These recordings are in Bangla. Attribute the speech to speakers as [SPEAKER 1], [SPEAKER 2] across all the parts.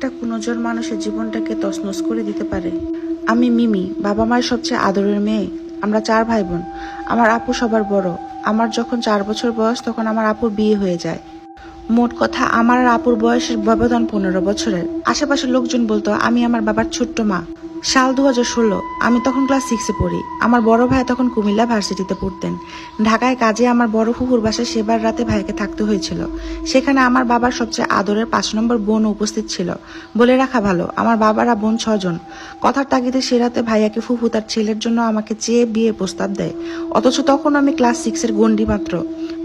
[SPEAKER 1] একটা কুনজর মানুষের জীবনটাকে তছনছ করে দিতে পারে। আমি মিমি, বাবা মায়ের সবচেয়ে আদরের মেয়ে। আমরা 4 ভাই বোন। আমার আপু সবার বড়। আমার যখন 4 বছর বয়স তখন আমার আপুর বিয়ে হয়ে যায়। মোট কথা আমার আর আপুর বয়সের ব্যবধান 15 বছরের। আশেপাশের লোকজন বলতো আমি আমার বাবার ছোট্ট মা। সাল 2016, আমি তখন ক্লাস 6-এ পড়ি। আমার বড় ভাই তখন কুমিল্লা ভার্সিটিতে পড়তেন। ঢাকায় কাজে আমার বড় ফুফুর বাসায় সেবার রাতে ভাইকে থাকতে হয়েছিল। সেখানে আমার বাবার সবচেয়ে আদরের 5 নম্বর বোন উপস্থিত ছিল। বলে রাখা ভালো, আমার বাবারা বোন 6 জন। কথার তাগিদে সে রাতে ভাইয়াকে ফুফু তার ছেলের জন্য আমাকে চেয়ে বিয়ে প্রস্তাব দেয়। অথচ তখন আমি ক্লাস 6-এর গণ্ডি মাত্র।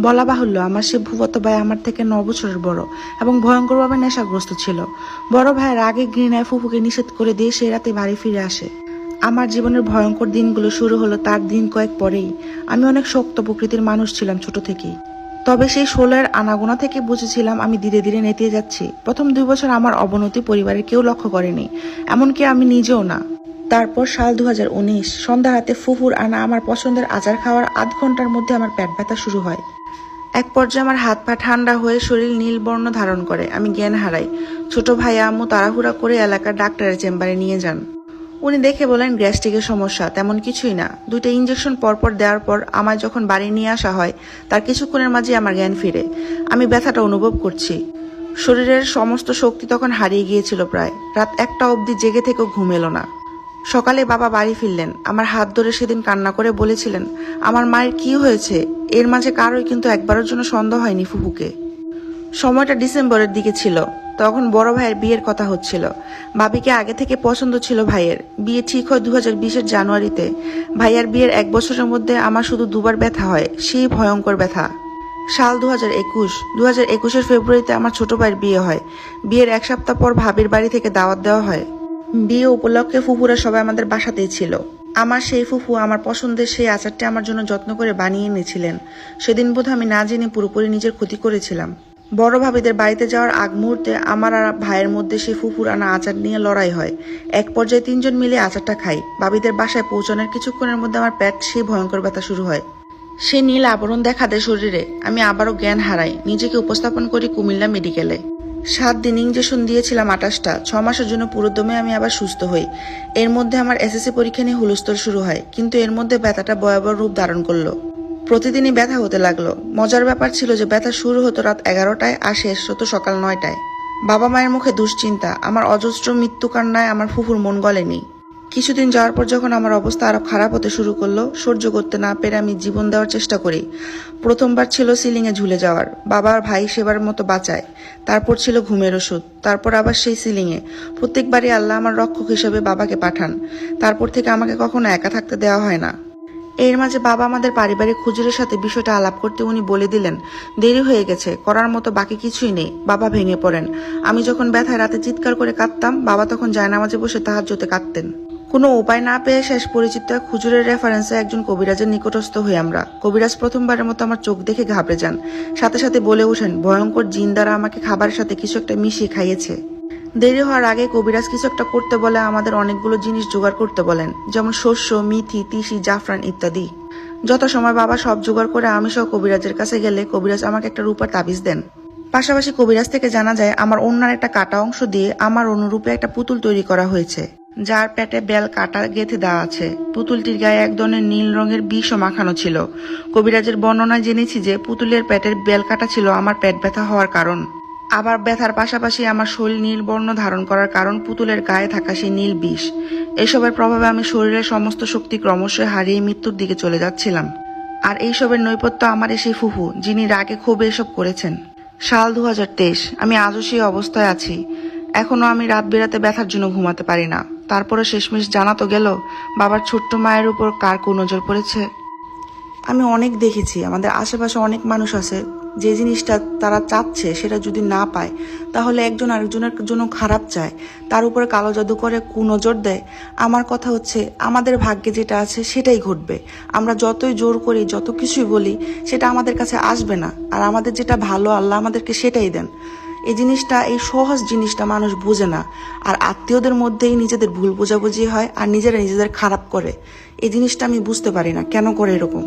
[SPEAKER 1] বলা বাহুল্য, আমার সে ভুবত ভাই আমার থেকে 9 বছরের বড় এবং ভয়ঙ্করভাবে নেশাগ্রস্ত ছিল। বড় ভাইয়ের আগে ঘৃণায় ফুফুকে নিষেধ করে দিয়ে সে রাতে বাড়ি ফিরে আসে। আমার জীবনের ভয়ঙ্কর দিনগুলো শুরু হলো তার দিন কয়েক পরেই। আমি অনেক শক্ত প্রকৃতির মানুষ ছিলাম ছোট থেকেই। তবে সেই 16-এর আনাগোনা থেকে বুঝেছিলাম আমি ধীরে ধীরে নেতিয়ে যাচ্ছি। প্রথম 2 বছর আমার অবনতি পরিবারের কেউ লক্ষ্য করেনি, এমনকি আমি নিজেও না। তারপর সাল 2019, সন্ধ্যা রাতে ফুফুর আনা আমার পছন্দের আচার খাওয়ার আধ ঘন্টার মধ্যে আমার পেট ব্যথা শুরু হয়। এক পর্যায়ে আমার হাত পা ঠান্ডা হয়ে শরীর নীল বর্ণ ধারণ করে। আমি জ্ঞান হারাই। ছোট ভাই আম্মু তাড়াহুড়া করে এলাকার ডাক্তারের চেম্বারে নিয়ে যান। উনি দেখে বলেন গ্যাস্ট্রিকের সমস্যা, তেমন কিছুই না। 2টা ইঞ্জেকশন পরপর দেওয়ার পর আমায় যখন বাড়ি নিয়ে আসা হয় তার কিছুক্ষণের মাঝে আমার জ্ঞান ফিরে। আমি ব্যথাটা অনুভব করছি। শরীরের সমস্ত শক্তি তখন হারিয়ে গিয়েছিল প্রায়। রাত 1টা অবধি জেগে থেকেও ঘুম এলো না। সকালে বাবা বাড়ি ফিরলেন। আমার হাত ধরে সেদিন কান্না করে বলেছিলেন আমার মায়ের কি হয়েছে। এর মাঝে কারোই কিন্তু একবারের জন্য সন্দেহ হয়নি ফুফুকে। সময়টা ডিসেম্বরের দিকে ছিল। তখন বড় ভাইয়ের বিয়ের কথা হচ্ছিল। ভাবিকে আগে থেকে পছন্দ ছিল ভাইয়ের। বিয়ে ঠিক হয় 2020-এর জানুয়ারিতে। ভাইয়ার বিয়ের 1 বছরের মধ্যে আমার শুধু 2বার ব্যথা হয়, সেই ভয়ঙ্কর ব্যথা। সাল 2021, 2021-এর ফেব্রুয়ারিতে আমার ছোট ভাইয়ের বিয়ে হয়। বিয়ের 1 সপ্তাহ পর ভাবির বাড়ি থেকে দাওয়াত দেওয়া হয়। বিয়ে উপলক্ষে ফুফুরা সবাই আমাদের বাসাতেই ছিল। আমার সেই ফুফু আমার পছন্দের সেই আচারটি আমার জন্য যত্ন করে বানিয়ে এনেছিলেন। সেদিন বোধ আমি না জেনে পুরোপুরি নিজের ক্ষতি করেছিলাম। বড় ভাবিদের বাড়িতে যাওয়ার আগ মুহূর্তে আমার আর ভাইয়ের মধ্যে সেই ফুফুর আনা আচার নিয়ে লড়াই হয়। এক পর্যায়ে 3 জন মিলে আচারটা খাই। ভাবিদের বাসায় পৌঁছানোর কিছুক্ষণের মধ্যে আমার পেট সেই ভয়ঙ্কর ব্যথা শুরু হয়। সে নীল আবরণ দেখা দেয় শরীরে। আমি আবারও জ্ঞান হারাই। নিজেকে উপস্থাপন করি কুমিল্লা মেডিকেলে। 7 দিন ইঞ্জেকশন দিয়েছিলাম 28টা। 6 মাসের জন্য পুরোদমে আমি আবার সুস্থ হই। এর মধ্যে আমার এসএসসি পরীক্ষা নিয়ে হুলস্থুল শুরু হয়। কিন্তু এর মধ্যে ব্যথাটা ভয়াবহ রূপ ধারণ করলো। প্রতিদিনই ব্যথা হতে লাগলো। মজার ব্যাপার ছিল যে ব্যথা শুরু হতো রাত 11টায় আর শেষ হতো সকাল 9টায়। বাবা মায়ের মুখে দুশ্চিন্তা, আমার অজস্র মৃত্যু কান্নায় আমার ফুফুর মন গলেনি। কিছুদিন যাওয়ার পর যখন আমার অবস্থা আরো খারাপ হতে শুরু করলো, সহ্য করতে না পেরে আমি জীবন দেওয়ার চেষ্টা করি। প্রথমবার ছিল সিলিংয়ে ঝুলে যাওয়ার। বাবার ভাই সেবার মতো বাঁচায়। তারপর ছিল ঘুমের ওষুধ। তারপর আবার সেই সিলিংয়ে। প্রত্যেকবারই আল্লাহ আমার রক্ষক হিসেবে বাবাকে পাঠান। তারপর থেকে আমাকে কখনো একা থাকতে দেওয়া হয় না। এর মাঝে বাবা আমাদের পারিবারিক হুজুরের সাথে বিষয়টা আলাপ করতে উনি বলে দিলেন দেরি হয়ে গেছে, করার মতো বাকি কিছুই নেই। বাবা ভেঙে পড়েন। আমি যখন ব্যথায় রাতে চিৎকার করে কাঁদতাম, বাবা তখন জায়নামাজে বসে তাহাজ্জুদে কাঁদতেন। কোনো উপায় না পেয়ে শেষ পরিচিত এক হুজুরের রেফারেন্সে একজন কবিরাজের নিকটস্থ হই আমরা। কবিরাজ প্রথমবারের মতো আমার চোখ দেখে ঘাবড়ে যান। সাথে সাথে বলে ওঠেন ভয়ঙ্কর জিন দ্বারা আমাকে খাবারের সাথে কিছু একটা মিশিয়ে খাইয়েছে। দেরি হওয়ার আগে কবিরাজ কিছু একটা করতে বলে আমাদের অনেকগুলো জিনিস জোগাড় করতে বলেন, যেমন শস্য, মিথি, তিসি, জাফরান ইত্যাদি। যত সময় বাবা সব জোগাড় করে আমি সহ কবিরাজের কাছে গেলে কবিরাজ আমাকে একটা রূপার তাবিজ দেন। পাশাপাশি কবিরাজ থেকে জানা যায় আমার ওড়নার একটা কাটা অংশ দিয়ে আমার অনুরূপে একটা পুতুল তৈরি করা হয়েছে, যার পেটে বেল কাটা গেঁথে দেওয়া আছে। পুতুলটির গায়ে এক ধরনের নীল রঙের বিষও মাখানো ছিল। কবিরাজের বর্ণনায় জেনেছি যে পুতুলের পেটের বেল কাটা ছিল আমার পেট ব্যথা হওয়ার কারণ। আবার ব্যথার পাশাপাশি আমার শরীর নীল বর্ণ ধারণ করার কারণ পুতুলের গায়ে থাকা সেই নীল বিষ। এসবের প্রভাবে আমি শরীরের সমস্ত শক্তি ক্রমশ হারিয়ে মৃত্যুর দিকে চলে যাচ্ছিলাম। আর এইসবের নৈপথ্য আমার সেই ফুফু, যিনি রাগে ক্ষোভে এসব করেছেন। সাল 2023, আমি আজও সেই অবস্থায় আছি। এখনো আমি রাত বেরাতে ব্যথার জন্য ঘুমাতে পারি না। তারপরে শেষমেশ জানা তো গেল বাবার ছোট্ট মায়ের উপর কার কুনজর পড়েছে। আমি অনেক দেখেছি, আমাদের আশেপাশে অনেক মানুষ আছে যে জিনিসটা তারা চাচ্ছে সেটা যদি না পায় তাহলে একজন আরেকজনের জন্য খারাপ চায়, তার উপরে কালো জাদু করে কুনজর দেয়। আমার কথা হচ্ছে আমাদের ভাগ্যে যেটা আছে সেটাই ঘটবে। আমরা যতই জোর করি, যত কিছুই বলি, সেটা আমাদের কাছে আসবে না। আর আমাদের যেটা ভালো আল্লাহ আমাদেরকে সেটাই দেন। এই জিনিসটা, এই সহজ জিনিসটা মানুষ বোঝে না। আর আত্মীয়দের মধ্যেই নিজেদের ভুল বোঝাবুঝি হয় আর নিজেরা নিজেদের খারাপ করে। এই জিনিসটা আমি বুঝতে পারি না কেন করে এরকম।